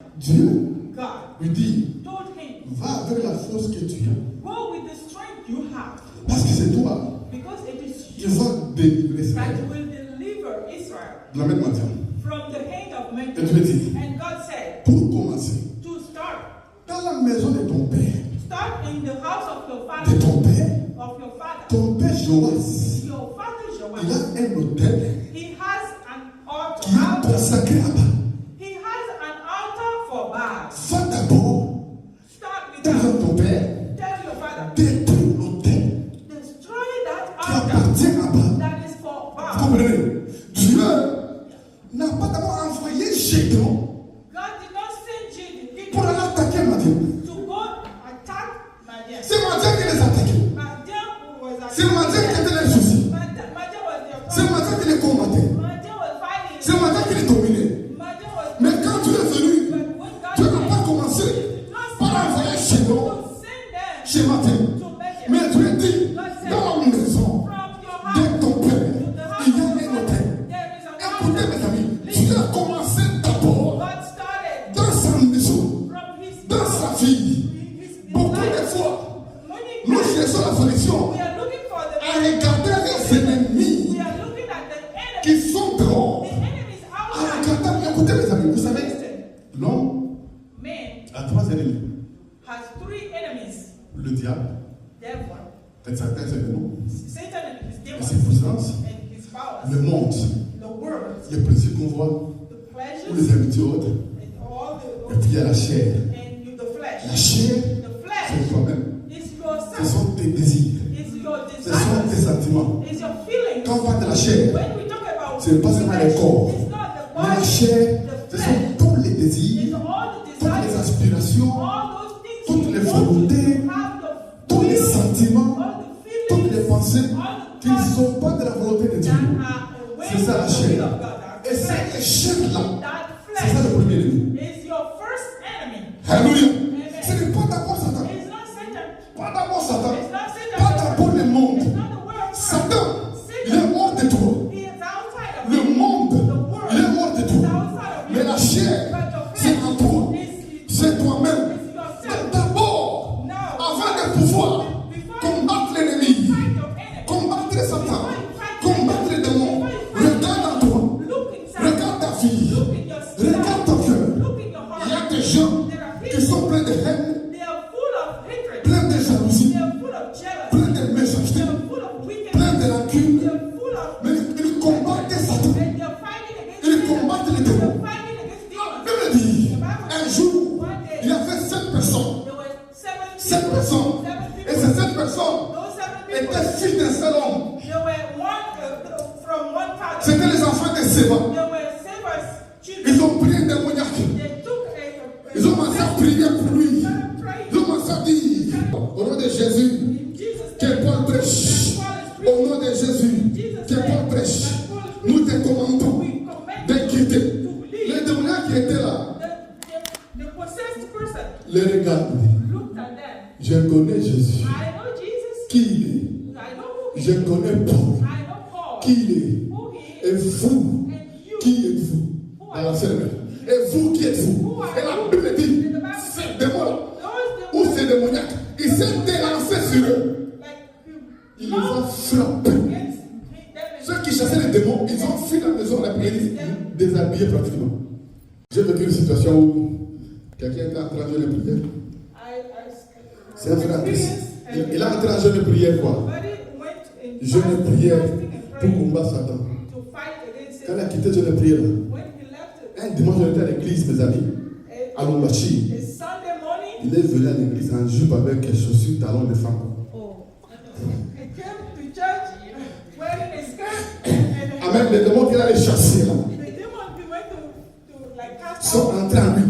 Dieu God lui dit, told him, va avec la force que tu as. go with the strength you have, Parce que c'est toi because it is qui you vas délivrer that Israël. will deliver Israel De la même manière. from the hand of men. Et Dieu dit, And God said, pour commencer, to start dans la maison de ton père, in the house of your de father, ton père, ton père Joas, Your father il a Joab, un hôtel he has an altar. qui est consacré à Baal. He has an altar for Baal. Va d'abord Start with dans that. ton père, Tell your father, détruis l'hôtel destroy that qui altar appartient à Baal. that is for Vous Baal. comprenez? Dieu n'a pas d'abord envoyé Gédéon God did not send you pour aller attaquer Madian. to go attack Madian. C'est Madian qui les attaquait. Madian was C'est Madian qui était les soucis. Madian was their C'est father. Madian qui les combattait. Madian was fighting. C'est Madian qui les dominait. Madian was. Mais quand tu es venu, But when God tu n'as pas commencé par envoyer Gédéon to send them chez Madian. to Madian, Mais tu es dit, dans la maison from your de house ton père, to the house il y a of un your hôtel. father, there is an Écoutez altar. mes amis, Dieu a commencé d'abord God started dans sa maison, from his dans sa vie. his Beaucoup de life. fois, Many nous times cherchons la solution we are looking for the à regarder les ennemis we are looking at the qui enemy. sont dehors. The enemy is À outside. regarder, écoutez mes amis, vous savez, Listen, l'homme man a trois ennemis. has three enemies. Le diable, Devil, Satan c'est le nom, Satan and his et demons ses puissances, and his powers. le monde, The world, les plaisirs qu'on voit, the ou pleasures, les amitiés autres, and all et puis il y a la chair. and the La flesh. chair, The flesh c'est toi-même. is Ce yourself. sont tes désirs, Is your ce sont tes desires. sentiments. Is your feelings. Quand on parle de la chair, When we talk about ce n'est pas seulement le corps, it's not the mais la body, chair, the ce flesh. sont tous les It's désirs, all the toutes les desires, aspirations, all those things toutes you les want volontés, to have the tous les will, sentiments, all the toutes les feelings, pensées all the qui ne thoughts sont pas de la volonté de Dieu. that are away C'est ça, la from the chair. will of God. That Et cette flesh, chair-là, that c'est ça le flesh premier ennemi. is your first enemy. Alléluia. Amen. Ce n'est pas d'abord Satan. It's not Satan. Pas d'abord Satan. It's not Satan. Pas d'abord le monde. It's not the world. Satan, il est hors de toi. He is outside of Le you. monde, il est hors de It's toi. outside of you. Mais la chair, But your c'est flesh en toi. is C'est toi-même. yourself. Mais d'abord, Now, avant de pouvoir combattre l'ennemi, fight your enemy. combattre les Satan, combattre les démons, regarde en toi, Look inside. regarde ta vie, Look in your regarde ton cœur. Look in your Il y heart. a des gens There are qui people. sont pleins de haine, They are full of hatred. pleins de jalousie, They are full of jealousy. pleins de méchanceté, They are full of wickedness. pleins de rancune. They are full of Mais ils combattent Satan. and they are fighting against Ils demons. combattent les They démons. are fighting against La demons. Bible dit, un jour, il y avait 7 personnes. There were 7 personnes. Et ces 7 personnes Those 7 people. étaient filles d'un seul homme. There were from one father. C'était les enfants de Séba. There were Seba's children. Ils ont prié un démoniaque. They took Ils ont commencé à prier pour lui. started praying. Ils ont commencé à dire, au nom de Jésus, In Jesus' que name, Paul prêche. Au nom de Jésus, que Paul prêche. Nous te commandons we command de quitter. to Les leave. démoniaques qui étaient là, The possessed person les regardent. looked at them. Je connais Jésus. I know Jesus. Qui il est? I know who he Je is. connais Paul. I know Paul. Qui il est? Who he Et is. vous, And you. qui êtes-vous? Dans la scène. Et vous, qui êtes-vous? Et la Bible dit, ces démons-là, ou Those ces démoniaques, ils s'est délancés sur eux. like Ils les ont frappés. against them. Ceux qui chassaient les démons, ils ont fui la maison de la police, déshabillés pratiquement. J'ai vécu une situation où quelqu'un était en train de jeûner prière. C'est un frère. Il a entré en jeûne prière quoi? Jeûne prière pour combattre Satan. Quand il a quitté jeûne prière, un dimanche, j'étais à l'église, mes amis, à Lombachi. Il est venu à l'église en jupe avec chaussures, talons de femme. Amen. Les démons qu'il allait chasser là sont entrés en lui.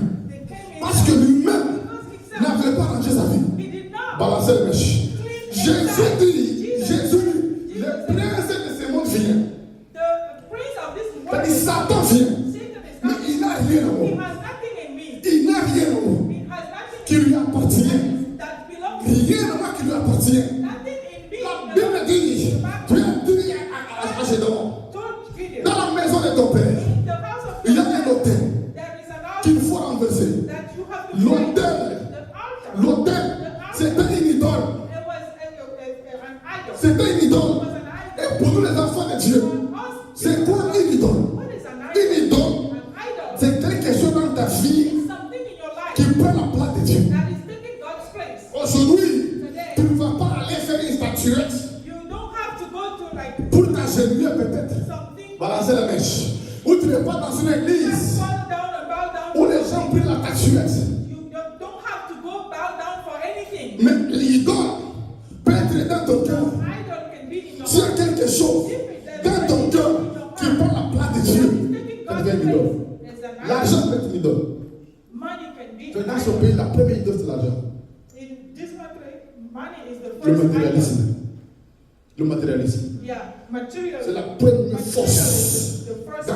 Parce que lui-même n'avait pas rangé sa vie. Balancer le mèche. Jésus dit, Jésus, le prince de ce monde vient. C'est-à-dire Satan vient. Mais il n'a rien en moi. Il n'a rien en moi qui lui appartient. Rien en moi qui lui appartient. La Bible dit, tu as dit à Gédéon, dans la maison de ton père, il y a un hôtel qu'il faut renverser. altar. L'autel, c'était une idole. It was an idol. C'était une It idole. was an idol. Et pour nous les enfants de Dieu, For us, c'est quoi une idole? what is an idol? Une idole, An idol c'est quelque chose dans ta vie is something in your life qui prend la place de Dieu. that is taking God's place. Aujourd'hui, Today, tu ne vas pas aller faire une statuette you don't have to go to like pour t'agenouiller peut-être. something. Balancer la mèche. Ou tu n'es pas dans une église Fall down and bow down. où les gens prennent la statuette. You don't have to go bow down for anything. Mais l'idole peut être dans ton cœur. Idol can be in your S'il y a heart. quelque chose dans ton cœur qui prend la place de Dieu, ça devient une idole. L'argent peut être une idole. Money can be. Donc, dans ce pays, la première idole, c'est l'argent. In this country, money is the Le first matérialisme. idol. Le matérialisme. Yeah, material. C'est la première force The first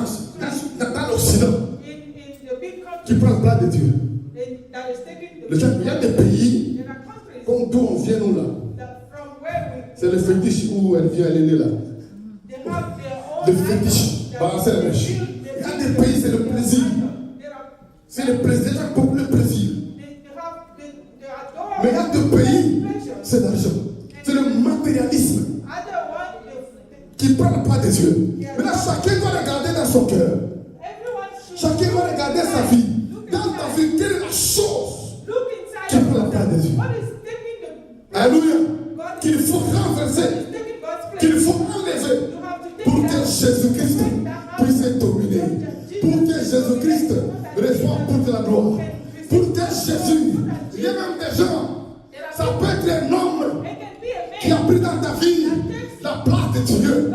dans l'Occident in the big qui country prend la place de Dieu. that is taking Il y a des pays, there are countries comme d'où on vient nous là, that from where c'est le fétiche où elle vient, elle est née là. they have their own Le fétiche, balancer la mèche. Il y a des pays, c'est le plaisir. C'est le plaisir, les gens beaucoup le plaisir. Mais il y a des pays, c'est l'argent. C'est le matérialisme qui prend la place de Dieu. Maintenant, chacun doit regarder dans son cœur. Chacun doit regarder sa vie. Dans ta vie, quelle est la chose qui prend la place de Dieu? Alléluia. Qu'il faut renverser, qu'il faut enlever pour que Jésus-Christ puisse dominer. Pour que Jésus-Christ reçoive toute la gloire. Pour que Jésus, il y a même des gens, ça peut être un homme qui a pris dans ta vie la place de Dieu.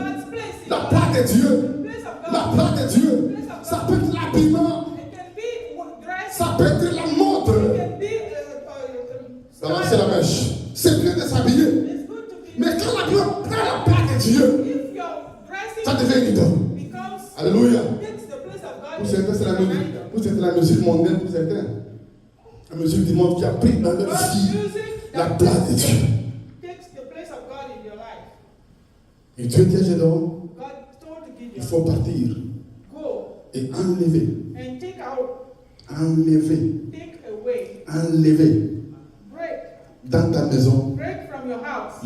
La place de Dieu. La place de Dieu. Ça peut être l'habillement. Ça peut être la mode. Balancer la mèche. C'est bien de s'habiller. Mais quand l'habillement prend la place de Dieu, ça devient une idole. Alléluia. Pour certains, c'est la musique. Pour certains, la musique mondaine. Pour certains, la musique du monde qui a pris dans leur vie la place de Dieu. Et Dieu dit à Gédéon, il faut partir et enlever, dans ta maison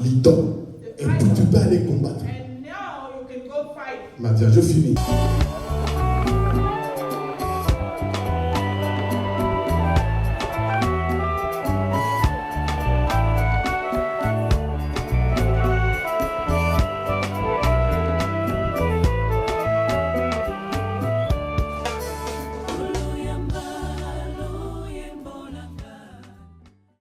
l'idole. Et puis tu peux aller combattre. Maintenant, je finis.